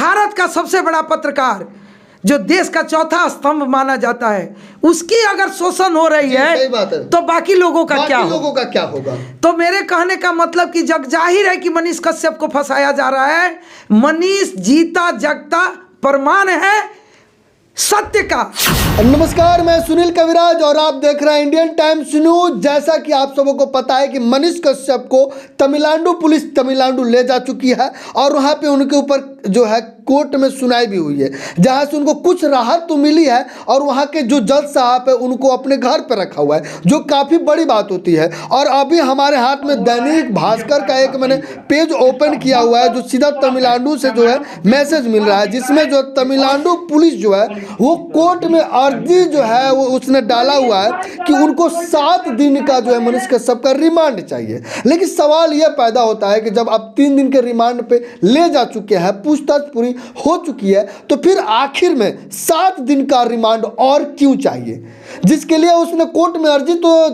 भारत का सबसे बड़ा पत्रकार, जो देश का चौथा स्तंभ माना जाता है, उसकी अगर शोषण हो रही है तो बाकी लोगों का क्या होगा? तो मेरे कहने का मतलब कि जग जाहिर है कि मनीष कश्यप को फंसाया जा रहा है। मनीष जीता जगता प्रमाण है सत्य का। नमस्कार, मैं सुनील कविराज और आप देख रहे हैं इंडियन टाइम्स न्यूज। जैसा कि आप सबों को पता है कि मनीष कश्यप को तमिलनाडु पुलिस तमिलनाडु ले जा चुकी है और वहां पे उनके ऊपर जो है कोर्ट में सुनाई भी हुई है, जहां से उनको कुछ राहत तो मिली है और वहां के जो जज साहब है उनको अपने घर पर रखा हुआ है, जो काफ़ी बड़ी बात होती है। और अभी हमारे हाथ में दैनिक भास्कर का एक मैंने पेज ओपन किया हुआ है, जो सीधा तमिलनाडु से जो है मैसेज मिल रहा है, जिसमें जो तमिलनाडु पुलिस जो है वो कोर्ट में अर्जी जो है वो उसने डाला हुआ है कि उनको 7 दिन का जो है मनीष कश्यप का रिमांड चाहिए। लेकिन सवाल यह पैदा होता है कि जब आप 3 दिन के रिमांड पे ले जा चुके हैं, पूछताछ पूरी हो चुकी है, तो फिर आखिर में 7 दिन का रिमांड और क्यों चाहिए? जिसके लिए उसने कोर्ट में अर्जी तो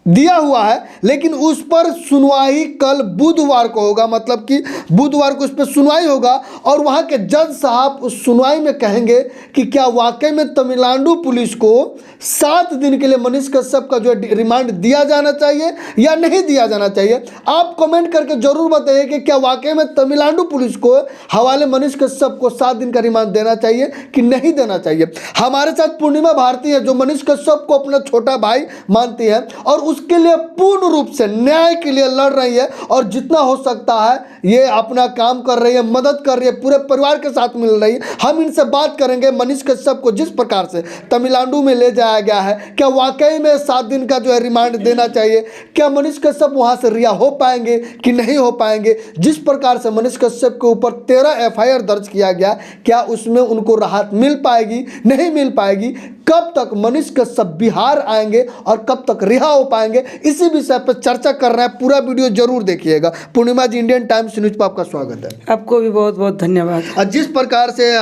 दिया हुआ है, लेकिन उस पर सुनवाई कल बुधवार को होगा। मतलब कि बुधवार को उस पर सुनवाई होगा और वहाँ के जज साहब उस सुनवाई में कहेंगे कि क्या वाकई में तमिलनाडु पुलिस को 7 दिन के लिए मनीष कश्यप का जो है रिमांड दिया जाना चाहिए या नहीं दिया जाना चाहिए। आप कमेंट करके जरूर बताइए कि क्या वाकई में तमिलनाडु पुलिस को हवाले मनीष कश्यप को 7 दिन का रिमांड देना चाहिए कि नहीं देना चाहिए। हमारे साथ पूर्णिमा भारती है, जो मनीष कश्यप को अपना छोटा भाई मानती है और उसके लिए पूर्ण रूप से न्याय के लिए लड़ रही है और जितना हो सकता है ये अपना काम कर रही है, मदद कर रही है, पूरे परिवार के साथ मिल रही है। हम इनसे बात करेंगे मनीष कश्यप को जिस प्रकार से तमिलनाडु में ले जाया गया है, क्या वाकई में 7 दिन का जो है रिमांड देना चाहिए? क्या मनीष कश्यप वहां से रिहा हो पाएंगे कि नहीं हो पाएंगे? जिस प्रकार से मनीष कश्यप के ऊपर 13 FIR दर्ज किया गया, क्या उसमें उनको राहत मिल पाएगी, नहीं मिल पाएगी? कब तक मनीष कश्यप बिहार आएंगे और कब तक रिहा हो पाएंगे, इसी विषय पर चर्चा कर रहे हैं। पूरा वीडियो जरूर देखिएगा। पूर्णिमा जी, इंडियन टाइम्स न्यूज पर आपका स्वागत है। आपको भी बहुत बहुत धन्यवाद। जिस प्रकार से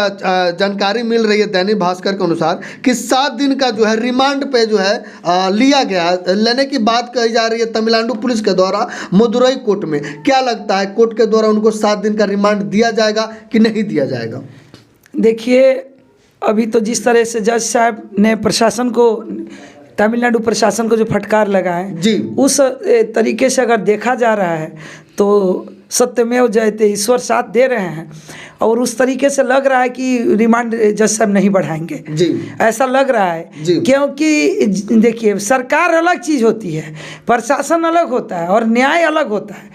जानकारी मिल रही है दैनिक भास्कर के अनुसार कि 7 दिन का जो है रिमांड पे जो है लिया गया, लेने की बात कही जा रही है तमिलनाडु पुलिस के द्वारा मदुरई कोर्ट में। क्या लगता है, कोर्ट के द्वारा उनको 7 दिन का रिमांड दिया जाएगा कि नहीं दिया जाएगा? देखिए, अभी तो जिस तरह से जज साहब ने प्रशासन को, तमिलनाडु प्रशासन को जो फटकार लगा है जी, उस तरीके से अगर देखा जा रहा है तो सत्यमेव जयते, ईश्वर साथ दे रहे हैं और उस तरीके से लग रहा है कि रिमांड जज साहब नहीं बढ़ाएंगे जी, ऐसा लग रहा है जी। क्योंकि देखिए, सरकार अलग चीज़ होती है, प्रशासन अलग होता है और न्याय अलग होता है।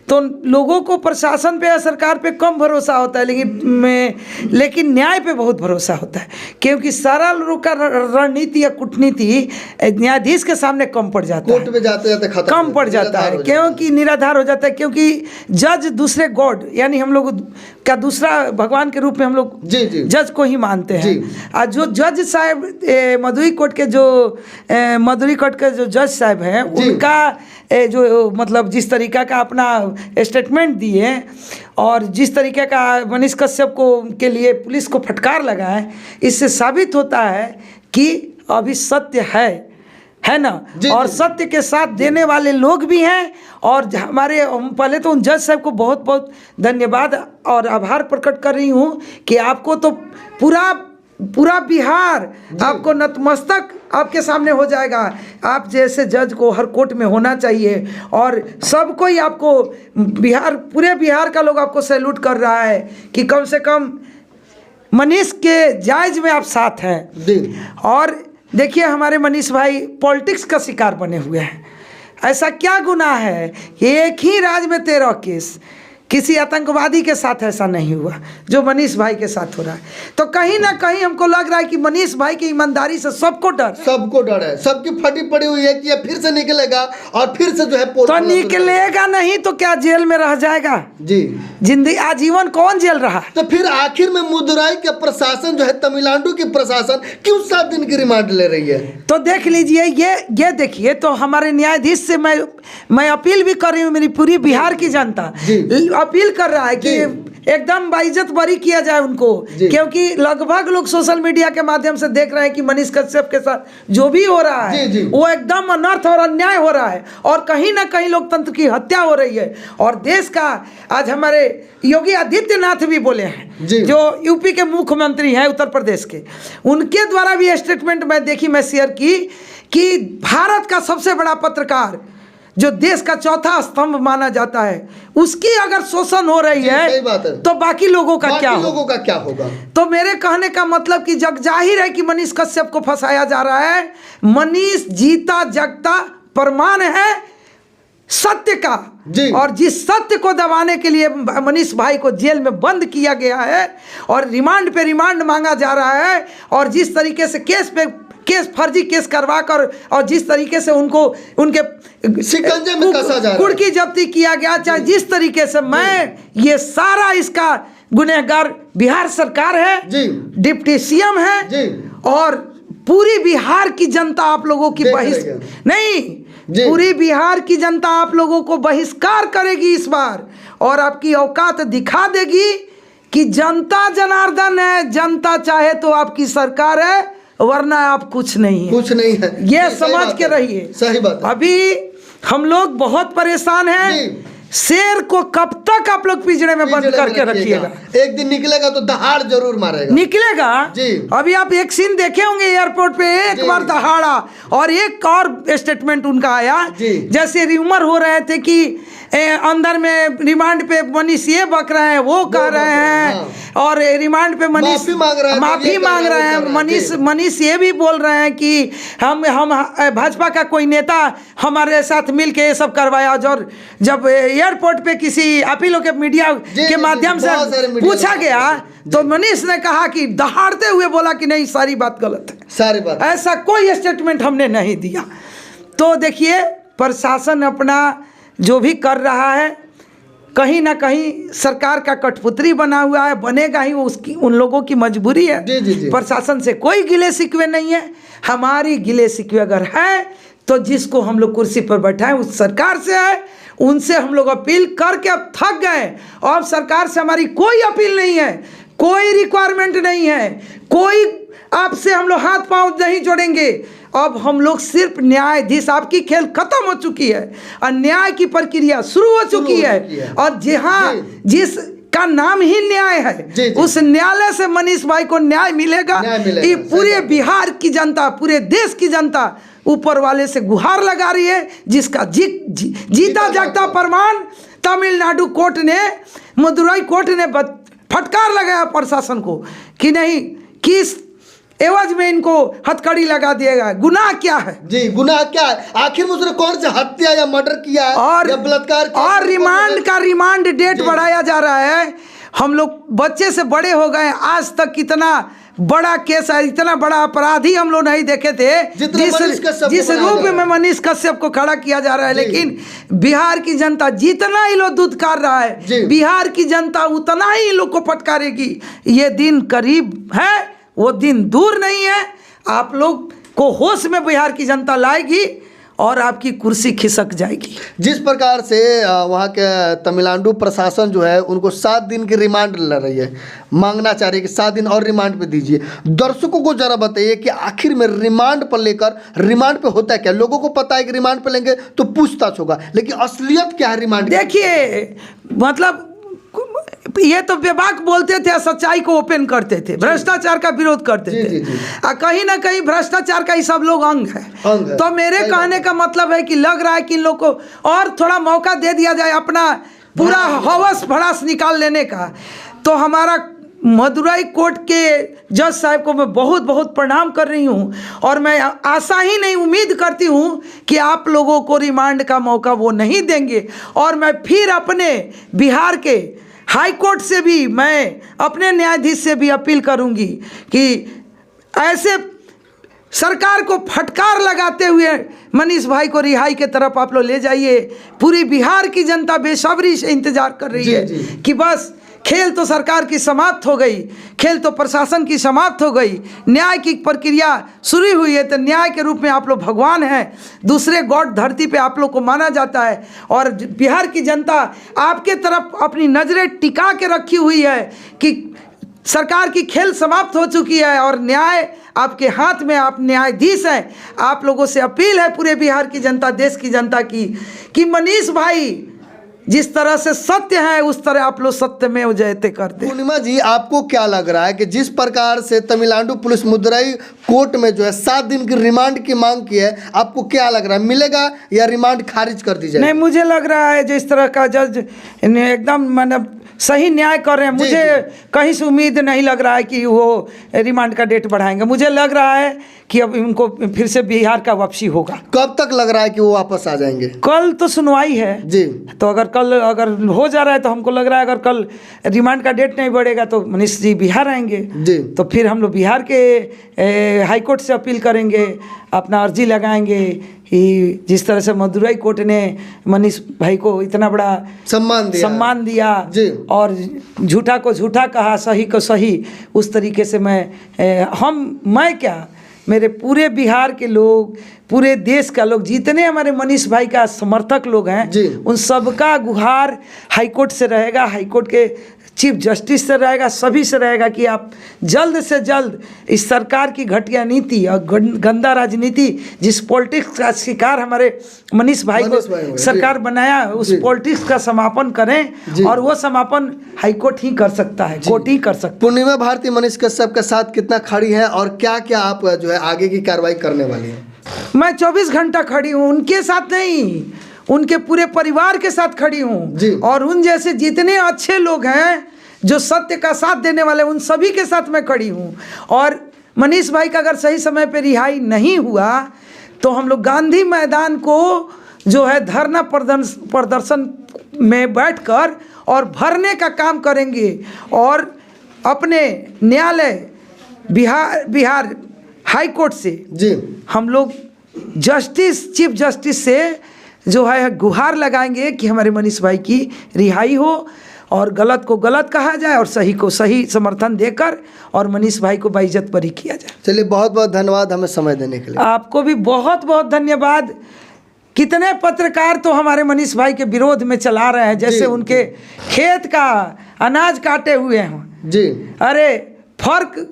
तो लोगों को प्रशासन पे या सरकार पे कम भरोसा होता है, लेकिन न्याय पे बहुत भरोसा होता है, क्योंकि सारा लोग का रणनीति या कूटनीति न्यायाधीश के सामने कम पड़ जाता है, कोर्ट में जाते जाते कम पड़ जाता है, क्योंकि निराधार हो जाता है। क्योंकि जज दूसरे गॉड, यानी हम लोग का दूसरा भगवान के रूप में हम लोग जज को ही मानते हैं। और जो जज साहब मदुरई कोर्ट के जो जज साहब हैं, उनका जो मतलब जिस तरीका का अपना स्टेटमेंट दिए और जिस तरीके का मनीष कश्यप को के लिए पुलिस को फटकार लगा है, इससे साबित होता है कि अभी सत्य है ना। और सत्य के साथ देने वाले लोग भी हैं। और हमारे पहले तो उन जज साहब को बहुत बहुत धन्यवाद और आभार प्रकट कर रही हूँ कि आपको तो पूरा बिहार आपको नतमस्तक आपके सामने हो जाएगा। आप जैसे जज को हर कोर्ट में होना चाहिए और सबको ही आपको पूरे बिहार का लोग आपको सैल्यूट कर रहा है कि कम से कम मनीष के जायज में आप साथ हैं। और देखिए, हमारे मनीष भाई पॉलिटिक्स का शिकार बने हुए हैं। ऐसा क्या गुनाह है कि एक ही राज्य में 13 केस, किसी आतंकवादी के साथ ऐसा नहीं हुआ जो मनीष भाई के साथ हो रहा है। तो कहीं ना कहीं हमको लग रहा है कि मनीष भाई की ईमानदारी से सबको डर है, सबकी फटी पड़ी हुई है कि ये फिर से निकलेगा और फिर से जो है तो निकलेगा नहीं तो क्या जेल में रह जाएगा जी, जिंदगी आजीवन कौन जेल रहा। तो फिर आखिर में मदुरई के प्रशासन जो है, तमिलनाडु की प्रशासन क्यों 7 दिन की रिमांड ले रही है? तो देख लीजिए, ये देखिए, तो हमारे न्यायाधीश से मैं अपील भी कर रही हूँ, मेरी पूरी बिहार की जनता अपील कर रहा है कि एकदम बाइज्जत बरी किया जाए उनको, क्योंकि लगभग लोग सोशल मीडिया के माध्यम से देख रहे हैं कि मनीष कश्यप के साथ जो भी हो रहा है वो एकदम अनर्थ और अन्याय हो रहा है, और कहीं ना कहीं लोकतंत्र की हत्या हो रही है। और देश का आज हमारे योगी आदित्यनाथ भी बोले हैं, जो यूपी के मुख्यमंत्री हैं उत्तर प्रदेश के, उनके द्वारा भी स्टेटमेंट मैं देखी, मैं शेयर की कि भारत का सबसे बड़ा पत्रकार जो देश का चौथा स्तंभ माना जाता है, उसकी अगर शोषण हो रही है तो बाकी लोगों का क्या होगा। तो मेरे कहने का मतलब कि जग जाहिर है कि मनीष कश्यप को फंसाया जा रहा है। मनीष जीता जगता प्रमाण है सत्य का, और जिस सत्य को दबाने के लिए मनीष भाई को जेल में बंद किया गया है और रिमांड पे रिमांड मांगा जा रहा है, और जिस तरीके से फर्जी केस करवा कर और जिस तरीके से उनको उनके शिकंजे में कसा जा रहा है, कुर्की जब्ती किया गया, चाहे जिस तरीके से, मैं ये सारा इसका गुनहगार बिहार सरकार है, डिप्टी सीएम है, और पूरी बिहार की जनता आप लोगों की पूरी बिहार की जनता आप लोगों को बहिष्कार करेगी इस बार, और आपकी औकात दिखा देगी कि जनता जनार्दन है, जनता चाहे तो आपकी सरकार है, वरना आप कुछ नहीं है, ये समझ के रहिए। सही बात है। अभी हम लोग बहुत परेशान हैं, शेर को कब तक आप लोग पिंजरे में बंद करके रखिएगा, एक दिन निकलेगा तो दहाड़ जरूर मारेगा, निकलेगा जी। अभी आप एक सीन देखे होंगे एयरपोर्ट पे, एक बार दहाड़ा, और एक और स्टेटमेंट उनका आया, जैसे रूमर हो रहे थे कि अंदर में रिमांड पे मनीष ये बक रहे हैं, वो कह रहे हैं, और रिमांड पे मनीष माफी मांग रहे हैं, मनीष ये भी बोल रहे हैं कि हम भाजपा का कोई नेता हमारे साथ मिल के ये सब करवाया। और जब एयरपोर्ट पे किसी आप ही लोग के मीडिया के माध्यम से पूछा गया तो मनीष ने कहा कि दहाड़ते हुए बोला कि नहीं, सारी बात गलत है, सारी बात, ऐसा कोई स्टेटमेंट हमने नहीं दिया। तो देखिए प्रशासन अपना जो भी कर रहा है, कहीं ना कहीं सरकार का कठपुतली बना हुआ है, बनेगा ही, वो उसकी उन लोगों की मजबूरी है। प्रशासन से कोई गिले शिकवे नहीं है, हमारी गिले शिकवे अगर है तो जिसको हम लोग कुर्सी पर बैठाएं उस सरकार से है, उनसे हम लोग अपील करके अब थक गए। अब सरकार से हमारी कोई अपील नहीं है, कोई रिक्वायरमेंट नहीं है, कोई आपसे हम लोग हाथ पांव नहीं जोड़ेंगे। अब हम लोग सिर्फ न्यायाधीश, आपकी खेल खत्म हो चुकी है, अन्याय की प्रक्रिया शुरू हो चुकी है, और जहाँ जिस का नाम ही न्याय है, उस न्यायालय से मनीष भाई को न्याय मिलेगा। ये पूरे बिहार की जनता, पूरे देश की जनता ऊपर वाले से गुहार लगा रही है, जिसका जीता जागता प्रमाण तमिलनाडु कोर्ट ने, मदुरई कोर्ट ने फटकार लगाया प्रशासन को कि नहीं, किस एवज में इनको हथकड़ी लगा दिएगा। गुनाह क्या है जी, गुनाह क्या है, आखिर में उसने कौन सा हत्या या मर्डर किया है और या बलात्कार किया, और रिमांड डेट बढ़ाया जा रहा है। हम लोग बच्चे से बड़े हो गए, आज तक कितना बड़ा केस है, इतना बड़ा अपराधी हम लोग नहीं देखे थे जिस रूप में मनीष कश्यप को खड़ा किया जा रहा है। लेकिन बिहार की जनता जितना ही लोग दुत्कार रहा है, बिहार की जनता उतना ही लोग को फटकारेगी। ये दिन करीब है, वो दिन दूर नहीं है। आप लोग को होश में बिहार की जनता लाएगी और आपकी कुर्सी खिसक जाएगी। जिस प्रकार से वहाँ के तमिलनाडु प्रशासन जो है उनको 7 दिन की रिमांड ले रही है, मांगना चाह रही है कि 7 दिन और रिमांड पे दीजिए। दर्शकों को जरा बताइए कि आखिर में रिमांड पर लेकर, रिमांड पे होता है क्या? लोगों को पता है कि रिमांड पे लेंगे तो पूछताछ होगा, लेकिन असलियत क्या है रिमांड? देखिए, मतलब ये तो बेबाक बोलते थे, सच्चाई को ओपन करते थे, भ्रष्टाचार का विरोध करते थे। कहीं ना कहीं भ्रष्टाचार का ही सब लोग अंग है। तो मेरे कहने का मतलब है कि लग रहा है कि इन लोग को और थोड़ा मौका दे दिया जाए अपना पूरा हवस भड़ास निकाल लेने का। तो हमारा मदुरई कोर्ट के जज साहब को मैं बहुत बहुत प्रणाम कर रही हूँ, और मैं आशा ही नहीं उम्मीद करती हूँ कि आप लोगों को रिमांड का मौका वो नहीं देंगे। और मैं फिर अपने बिहार के हाई कोर्ट से भी, मैं अपने न्यायाधीश से भी अपील करूँगी कि ऐसे सरकार को फटकार लगाते हुए मनीष भाई को रिहाई के तरफ आप लोग ले जाइए। पूरी बिहार की जनता बेसब्री से इंतजार कर रही है कि बस खेल तो सरकार की समाप्त हो गई, खेल तो प्रशासन की समाप्त हो गई, न्याय की प्रक्रिया शुरू हुई है। तो न्याय के रूप में आप लोग भगवान हैं, दूसरे गॉड धरती पे आप लोग को माना जाता है। और बिहार की जनता आपके तरफ अपनी नज़रें टिका के रखी हुई है कि सरकार की खेल समाप्त हो चुकी है और न्याय आपके हाथ में, आप न्यायाधीश हैं। आप लोगों से अपील है पूरे बिहार की जनता, देश की जनता की, कि मनीष भाई जिस तरह से सत्य है उस तरह आप लोग सत्य में जयते कर दे। पूर्णिमा जी, आपको क्या लग रहा है कि जिस प्रकार से तमिलनाडु पुलिस मुद्राई कोर्ट में जो है 7 दिन की रिमांड की मांग की है, आपको क्या लग रहा है, मिलेगा या रिमांड खारिज कर दी जाएगी? नहीं, मुझे लग रहा है जिस तरह का जज एकदम मतलब सही न्याय कर रहे हैं, मुझे कहीं से उम्मीद नहीं लग रहा है कि वो रिमांड का डेट बढ़ाएंगे। मुझे लग रहा है कि अब उनको फिर से बिहार का वापसी होगा। कब तक लग रहा है कि वो वापस आ जाएंगे? कल तो सुनवाई है जी, तो अगर कल अगर हो जा रहा है तो हमको लग रहा है अगर कल रिमांड का डेट नहीं बढ़ेगा तो मनीष जी बिहार आएंगे जी। तो फिर हम लोग बिहार के हाई कोर्ट से अपील करेंगे, अपना अर्जी लगाएंगे कि जिस तरह से मदुरई कोर्ट ने मनीष भाई को इतना बड़ा सम्मान दिया और झूठा को झूठा कहा, सही को सही, उस तरीके से मैं क्या, मेरे पूरे बिहार के लोग, पूरे देश का लोग, जितने हमारे मनीष भाई का समर्थक लोग हैं, उन सबका गुहार हाईकोर्ट से रहेगा, हाईकोर्ट के चीफ जस्टिस से रहेगा, सभी से रहेगा कि आप जल्द से जल्द इस सरकार की घटिया नीति और गंदा राजनीति, जिस पॉलिटिक्स का शिकार हमारे मनीष भाई को सरकार बनाया, उस पॉलिटिक्स का समापन करें। और वो समापन हाईकोर्ट ही कर सकता है, कोर्ट ही कर सकता है। पूर्णिमा भारती मनीष कश्यप के साथ कितना खड़ी है और क्या क्या आप जो है आगे की कार्रवाई करने वाली है? मैं 24 घंटा खड़ी हूँ, उनके साथ नहीं, उनके पूरे परिवार के साथ खड़ी हूँ। और उन जैसे जितने अच्छे लोग हैं जो सत्य का साथ देने वाले, उन सभी के साथ मैं खड़ी हूँ। और मनीष भाई का अगर सही समय पे रिहाई नहीं हुआ तो हम लोग गांधी मैदान को जो है धरना प्रदर्शन में बैठकर और भरने का काम करेंगे और अपने न्यायालय बिहार हाई कोर्ट से हम लोग चीफ जस्टिस से जो है गुहार लगाएंगे कि हमारे मनीष भाई की रिहाई हो और गलत को गलत कहा जाए और सही को सही समर्थन देकर और मनीष भाई को बाइज्जत बरी किया जाए। चलिए, बहुत बहुत धन्यवाद हमें समय देने के लिए। आपको भी बहुत बहुत धन्यवाद। कितने पत्रकार तो हमारे मनीष भाई के विरोध में चला रहे हैं, जैसे उनके खेत का अनाज काटे हुए हैं जी। अरे फर्क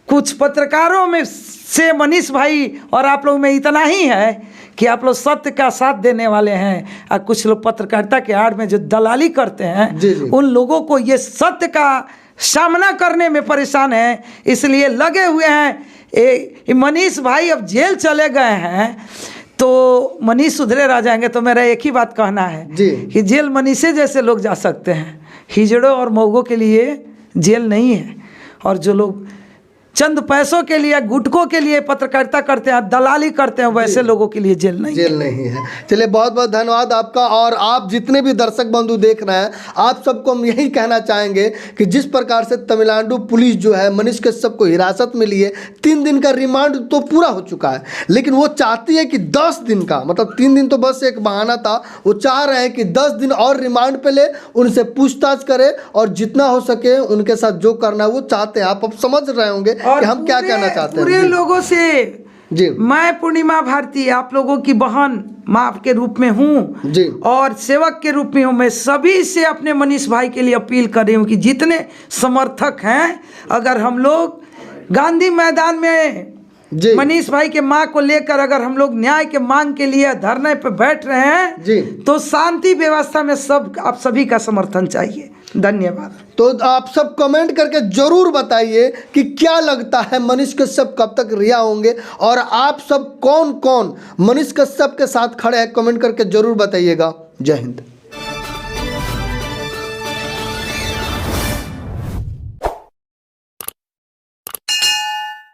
कुछ पत्रकारों में से मनीष भाई और आप लोग में इतना ही है कि आप लोग सत्य का साथ देने वाले हैं, और कुछ लोग पत्रकारिता के आड़ में जो दलाली करते हैं उन लोगों को ये सत्य का सामना करने में परेशान है, इसलिए लगे हुए हैं। मनीष भाई अब जेल चले गए हैं तो मनीष सुधरे रह जाएंगे। तो मेरा एक ही बात कहना है कि जेल मनीषे जैसे लोग जा सकते हैं, हिजड़ों और मऊगों के लिए जेल नहीं है। और जो लोग चंद पैसों के लिए, गुटकों के लिए पत्रकारिता करते हैं, दलाली करते हैं, वैसे लोगों के लिए जेल नहीं है। चलिए, बहुत बहुत धन्यवाद आपका। और आप जितने भी दर्शक बंधु देख रहे हैं, आप सबको हम यही कहना चाहेंगे कि जिस प्रकार से तमिलनाडु पुलिस जो है मनीष कश्यप को हिरासत में लिए, 3 दिन का रिमांड तो पूरा हो चुका है, लेकिन वो चाहती है कि 10 दिन का, मतलब 3 दिन तो बस एक बहाना था, वो चाह रहे हैं कि 10 दिन और रिमांड पे ले, उनसे पूछताछ करे और जितना हो सके उनके साथ जो करना है वो चाहते हैं। आप अब समझ रहे होंगे कि हम क्या कहना चाहते हैं। पूरे लोगों से जी, मैं पूर्णिमा भारती आप लोगों की बहन माँ के रूप में हूँ जी, और सेवक के रूप में हूँ। मैं सभी से अपने मनीष भाई के लिए अपील कर रही हूँ कि जितने समर्थक हैं, अगर हम लोग गांधी मैदान में मनीष भाई के माँ को लेकर अगर हम लोग न्याय के मांग के लिए धरने पे बैठ रहे हैं तो शांति व्यवस्था में आप सभी का समर्थन चाहिए। धन्यवाद। तो आप सब कमेंट करके जरूर बताइए कि क्या लगता है मनीष कश्यप कब तक रिहा होंगे, और आप सब कौन कौन मनीष कश्यप के साथ खड़े हैं, कमेंट करके जरूर बताइएगा। जय हिंद।